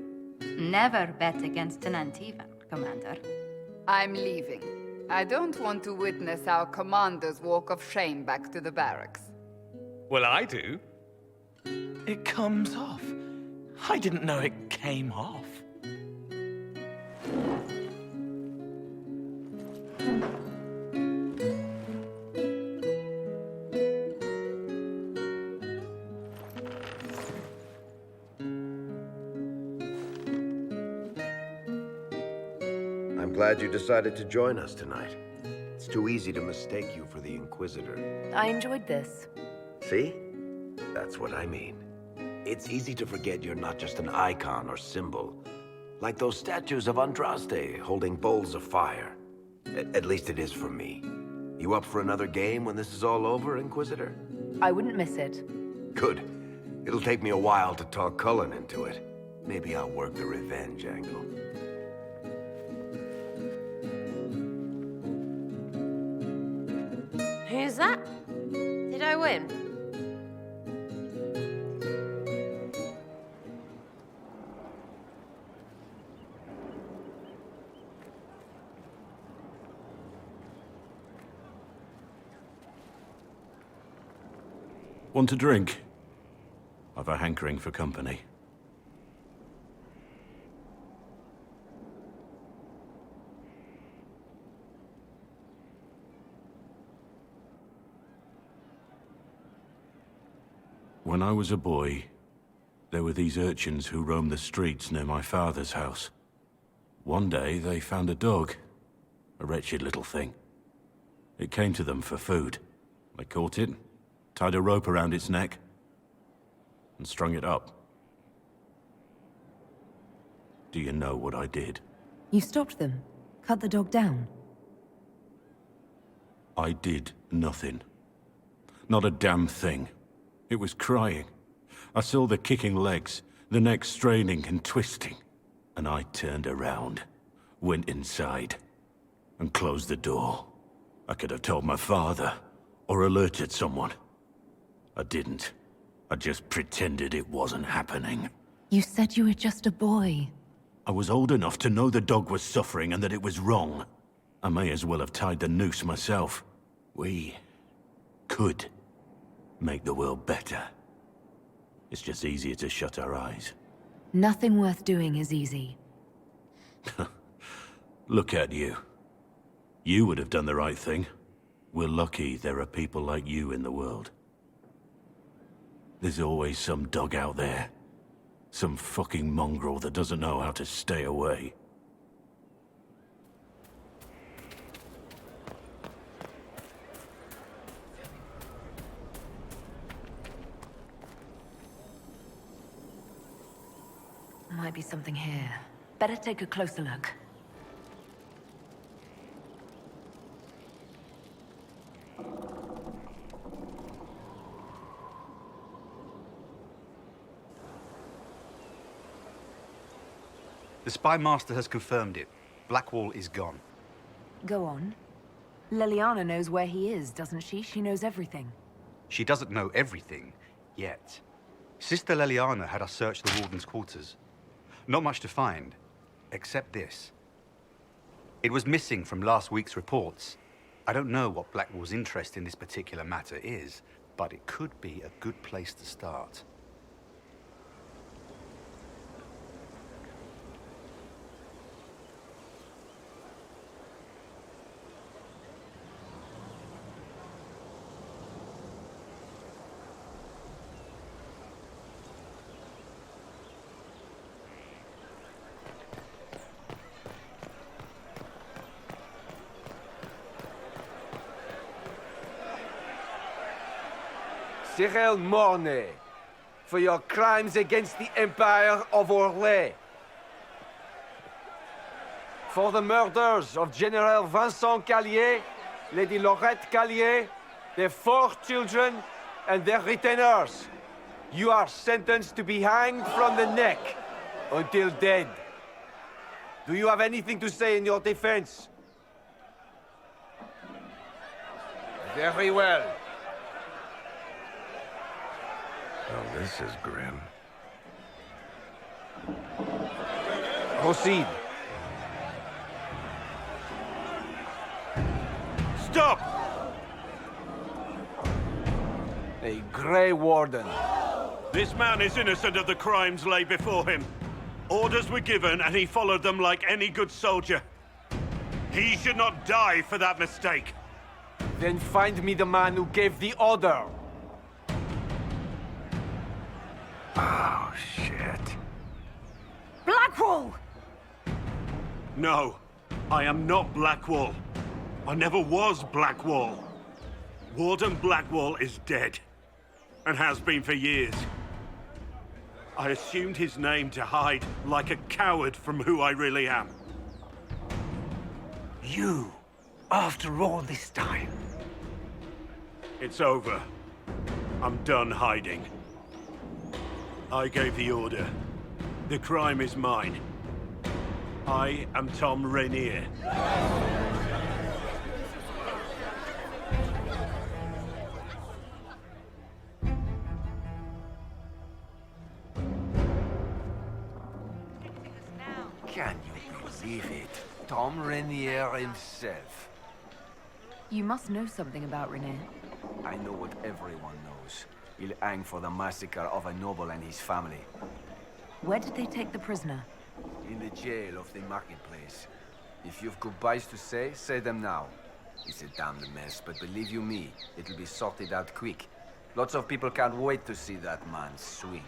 Never bet against an Antivan, Commander. I'm leaving. I don't want to witness our commander's walk of shame back to the barracks. Well, I do. It comes off. I didn't know it came off. I'm glad you decided to join us tonight. It's too easy to mistake you for the Inquisitor. I enjoyed this. See? That's what I mean. It's easy to forget you're not just an icon or symbol. Like those statues of Andraste holding bowls of fire. At least it is for me. You up for another game when this is all over, Inquisitor? I wouldn't miss it. Good. It'll take me a while to talk Cullen into it. Maybe I'll work the revenge angle. Who's that? Did I win? Want a drink? I've a hankering for company. When I was a boy, there were these urchins who roamed the streets near my father's house. One day, they found a dog. A wretched little thing. It came to them for food. They caught it, tied a rope around its neck, and strung it up. Do you know what I did? You stopped them? Cut the dog down? I did nothing. Not a damn thing. It was crying. I saw the kicking legs, the neck straining and twisting. And I turned around, went inside, and closed the door. I could have told my father, or alerted someone. I didn't. I just pretended it wasn't happening. You said you were just a boy. I was old enough to know the dog was suffering and that it was wrong. I may as well have tied the noose myself. We could make the world better. It's just easier to shut our eyes. Nothing worth doing is easy. Look at you. You would have done the right thing. We're lucky there are people like you in the world. There's always some dog out there. Some fucking mongrel that doesn't know how to stay away. Might be something here. Better take a closer look. The Spy Master has confirmed it. Blackwall is gone. Go on. Liliana knows where he is, doesn't she? She knows everything. She doesn't know everything, yet. Sister Leliana had us search the Warden's quarters. Not much to find, except this. It was missing from last week's reports. I don't know what Blackwall's interest in this particular matter is, but it could be a good place to start. Cyril Mornay, for your crimes against the Empire of Orlais. For the murders of General Vincent Callier, Lady Laurette Callier, their 4 children, and their retainers. You are sentenced to be hanged from the neck until dead. Do you have anything to say in your defense? Very well. Oh, this is grim. Proceed. Stop! A Grey Warden. This man is innocent of the crimes laid before him. Orders were given, and he followed them like any good soldier. He should not die for that mistake. Then find me the man who gave the order. Oh, shit. Blackwall! No, I am not Blackwall. I never was Blackwall. Warden Blackwall is dead, and has been for years. I assumed his name to hide like a coward from who I really am. You, after all this time. It's over. I'm done hiding. I gave the order. The crime is mine. I am Tom Rainier. Can you believe it? Tom Rainier himself. You must know something about Renee. I know what everyone knows. He'll hang for the massacre of a noble and his family. Where did they take the prisoner? In the jail of the marketplace. If you've goodbyes to say them now. It's a damned mess, but believe you me, it'll be sorted out quick. Lots of people can't wait to see that man swing.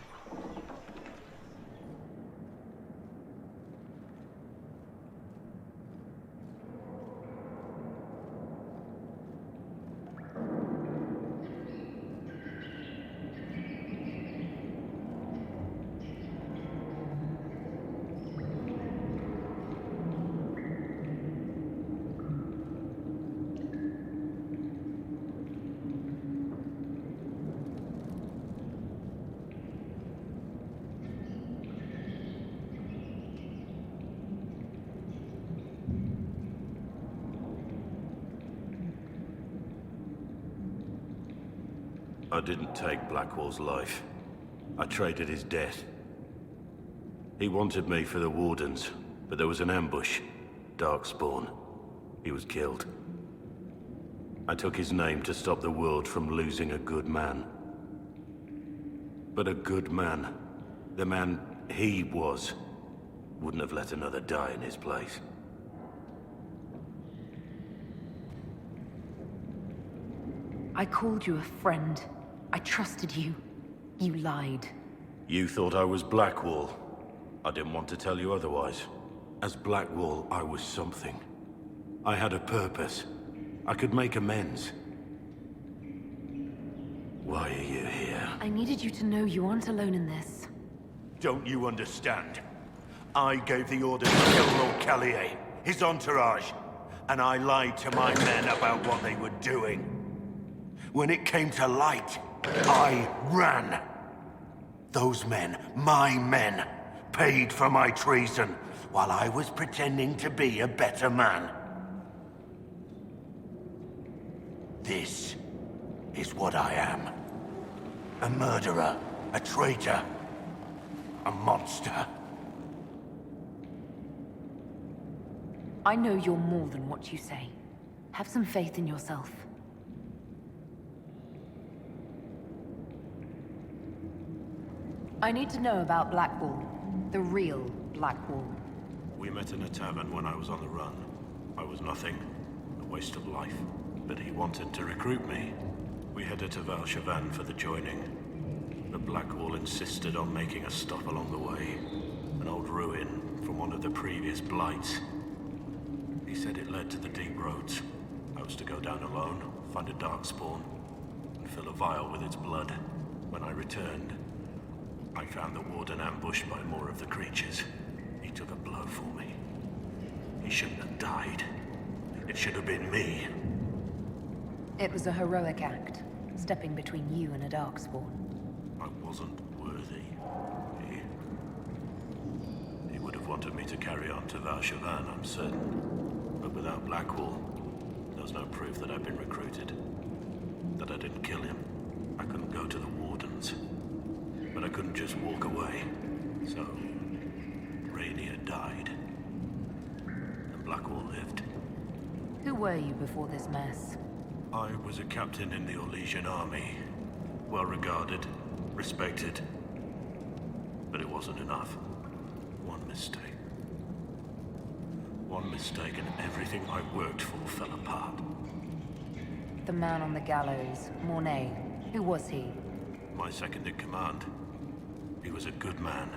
I didn't take Blackwall's life. I traded his death. He wanted me for the Wardens, but there was an ambush. Darkspawn. He was killed. I took his name to stop the world from losing a good man. But a good man, the man he was, wouldn't have let another die in his place. I called you a friend. I trusted you. You lied. You thought I was Blackwall. I didn't want to tell you otherwise. As Blackwall, I was something. I had a purpose. I could make amends. Why are you here? I needed you to know you aren't alone in this. Don't you understand? I gave the order to kill Lord Callier, his entourage, and I lied to my men about what they were doing. When it came to light, I ran. Those men, my men, paid for my treason while I was pretending to be a better man. This is what I am. A murderer, a traitor, a monster. I know you're more than what you say. Have some faith in yourself. I need to know about Blackwall. The real Blackwall. We met in a tavern when I was on the run. I was nothing, a waste of life. But he wanted to recruit me. We headed to Val Chavan for the joining. But Blackwall insisted on making a stop along the way. An old ruin from one of the previous blights. He said it led to the deep roads. I was to go down alone, find a dark spawn, and fill a vial with its blood. When I returned, I found the warden ambushed by more of the creatures. He took a blow for me. He shouldn't have died. It should have been me. It was a heroic act, stepping between you and a darkspawn. I wasn't worthy. He would have wanted me to carry on to Val Chavan, I'm certain. But without Blackwall, there's no proof that I've been recruited. That I didn't kill him. I couldn't go to the wardens. But I couldn't just walk away. So, Rainier died. And Blackwall lived. Who were you before this mess? I was a captain in the Orlesian army. Well regarded, respected. But it wasn't enough. One mistake. One mistake and everything I worked for fell apart. The man on the gallows, Mornay. Who was he? My second in command. He was a good man.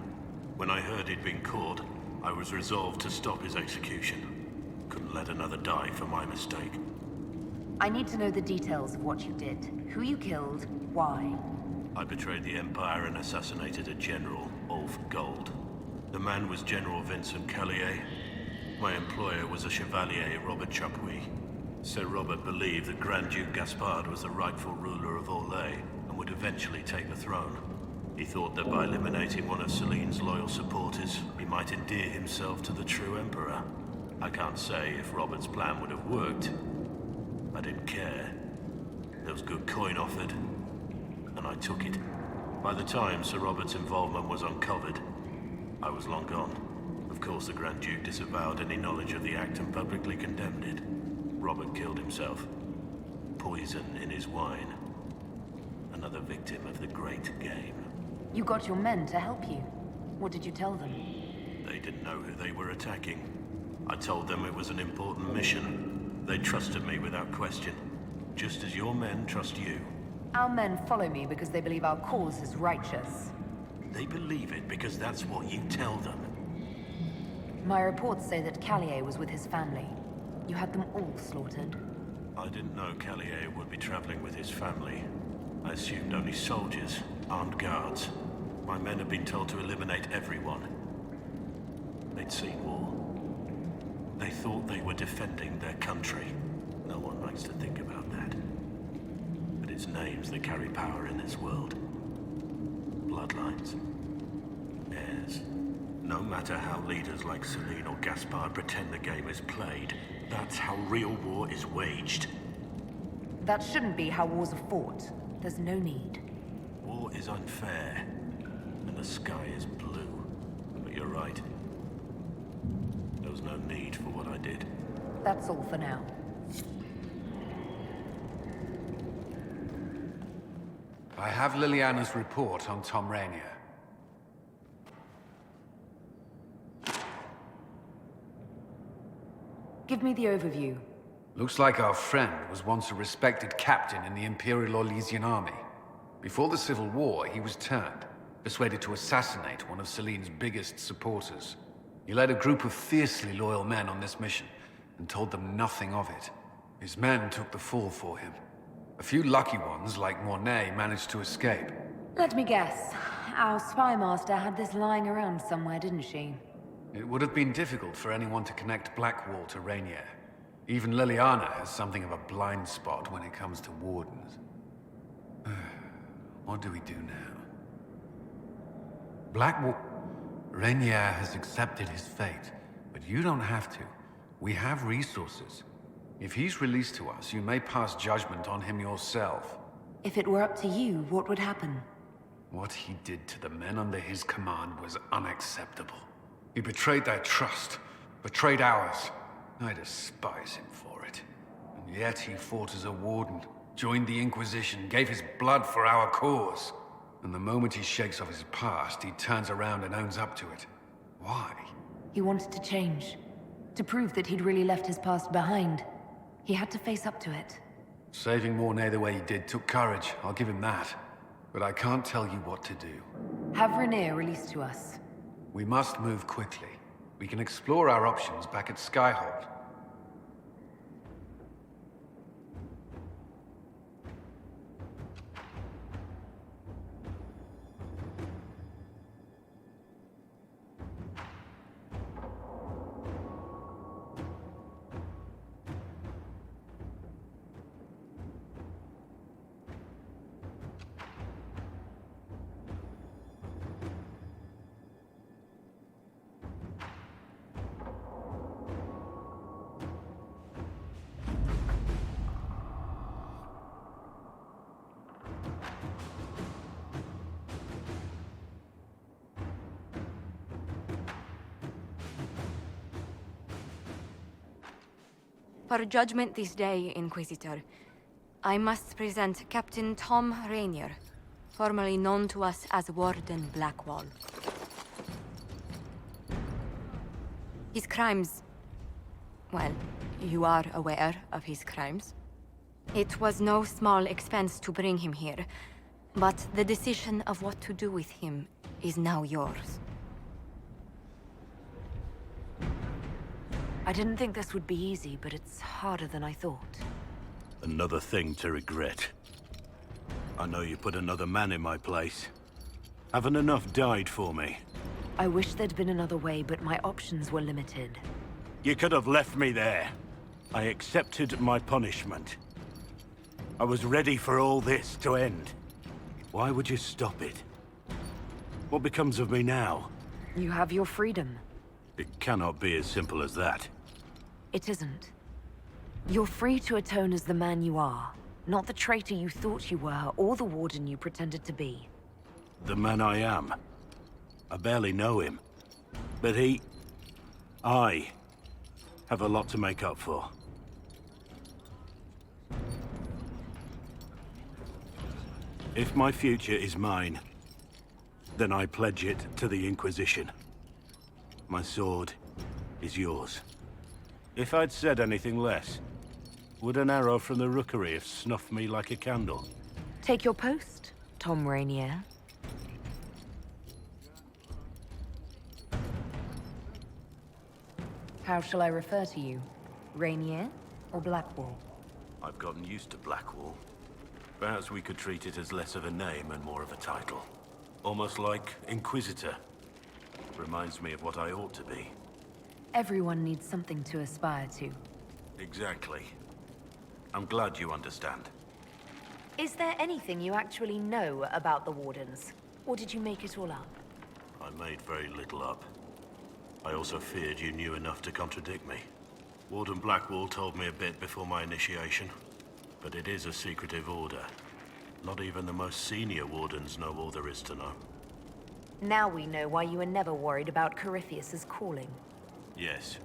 When I heard he'd been caught, I was resolved to stop his execution. Couldn't let another die for my mistake. I need to know the details of what you did. Who you killed, why. I betrayed the Empire and assassinated a general, all for gold. The man was General Vincent Callier. My employer was a Chevalier, Robert Chapuis. Sir Robert believed that Grand Duke Gaspard was the rightful ruler of Orlais and would eventually take the throne. He thought that by eliminating one of Celine's loyal supporters, he might endear himself to the true Emperor. I can't say if Robert's plan would have worked. I didn't care. There was good coin offered, and I took it. By the time Sir Robert's involvement was uncovered, I was long gone. Of course, the Grand Duke disavowed any knowledge of the act and publicly condemned it. Robert killed himself. Poison in his wine. Another victim of the great game. You got your men to help you. What did you tell them? They didn't know who they were attacking. I told them it was an important mission. They trusted me without question. Just as your men trust you. Our men follow me because they believe our cause is righteous. They believe it because that's what you tell them. My reports say that Callier was with his family. You had them all slaughtered. I didn't know Callier would be traveling with his family. I assumed only soldiers, armed guards. My men had been told to eliminate everyone. They'd seen war. They thought they were defending their country. No one likes to think about that. But it's names that carry power in this world. Bloodlines. Heirs. No matter how leaders like Celine or Gaspard pretend the game is played, that's how real war is waged. That shouldn't be how wars are fought. There's no need. War is unfair, and the sky is blue. But you're right. There was no need for what I did. That's all for now. I have Liliana's report on Tom Rainier. Give me the overview. Looks like our friend was once a respected captain in the Imperial Orlesian army. Before the Civil War, he was turned, persuaded to assassinate one of Celine's biggest supporters. He led a group of fiercely loyal men on this mission, and told them nothing of it. His men took the fall for him. A few lucky ones, like Mornay, managed to escape. Let me guess. Our spy master had this lying around somewhere, didn't she? It would have been difficult for anyone to connect Blackwall to Rainier. Even Liliana has something of a blind spot when it comes to wardens. What do we do now? Blackwall... Rainier has accepted his fate, but you don't have to. We have resources. If he's released to us, you may pass judgment on him yourself. If it were up to you, what would happen? What he did to the men under his command was unacceptable. He betrayed their trust, betrayed ours. I despise him for it. And yet he fought as a warden, joined the Inquisition, gave his blood for our cause. And the moment he shakes off his past, he turns around and owns up to it. Why? He wanted to change. To prove that he'd really left his past behind. He had to face up to it. Saving Mornay the way he did took courage, I'll give him that. But I can't tell you what to do. Have Rainier released to us. We must move quickly. We can explore our options back at Skyhold. For judgment this day, Inquisitor, I must present Captain Tom Rainier, formerly known to us as Warden Blackwall. His crimes... well, you are aware of his crimes. It was no small expense to bring him here, but the decision of what to do with him is now yours. I didn't think this would be easy, but it's harder than I thought. Another thing to regret. I know you put another man in my place. Haven't enough died for me. I wish there'd been another way, but my options were limited. You could have left me there. I accepted my punishment. I was ready for all this to end. Why would you stop it? What becomes of me now? You have your freedom. It cannot be as simple as that. It isn't. You're free to atone as the man you are, not the traitor you thought you were, or the warden you pretended to be. The man I am. I barely know him. But I have a lot to make up for. If my future is mine, then I pledge it to the Inquisition. My sword is yours. If I'd said anything less, would an arrow from the rookery have snuffed me like a candle? Take your post, Tom Rainier. How shall I refer to you? Rainier or Blackwall? I've gotten used to Blackwall. Perhaps we could treat it as less of a name and more of a title. Almost like Inquisitor. Reminds me of what I ought to be. Everyone needs something to aspire to. Exactly. I'm glad you understand. Is there anything you actually know about the Wardens? Or did you make it all up? I made very little up. I also feared you knew enough to contradict me. Warden Blackwall told me a bit before my initiation. But it is a secretive order. Not even the most senior Wardens know all there is to know. Now we know why you were never worried about Corypheus's calling. Yes.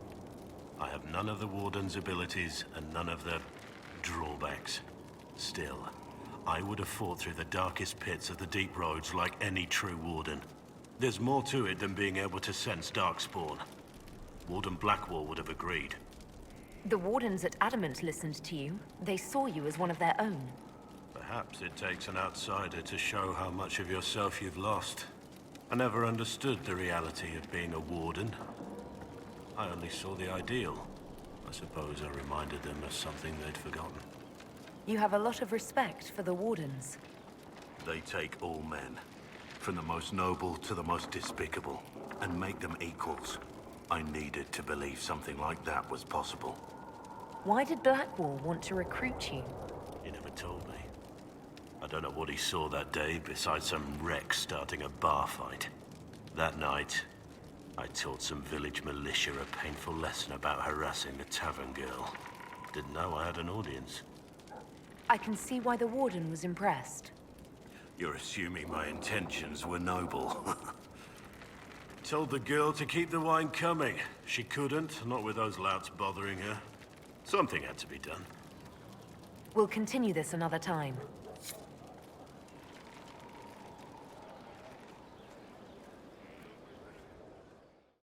I have none of the Warden's abilities and none of the drawbacks. Still, I would have fought through the darkest pits of the deep roads like any true Warden. There's more to it than being able to sense darkspawn. Warden Blackwall would have agreed. The Wardens at Adamant listened to you. They saw you as one of their own. Perhaps it takes an outsider to show how much of yourself you've lost. I never understood the reality of being a Warden. I only saw the ideal. I suppose I reminded them of something they'd forgotten. You have a lot of respect for the Wardens. They take all men, from the most noble to the most despicable, and make them equals. I needed to believe something like that was possible. Why did Blackwall want to recruit you? He never told me. I don't know what he saw that day besides some wreck starting a bar fight. That night, I taught some village militia a painful lesson about harassing the tavern girl. Didn't know I had an audience. I can see why the Warden was impressed. You're assuming my intentions were noble. Told the girl to keep the wine coming. She couldn't, not with those louts bothering her. Something had to be done. We'll continue this another time.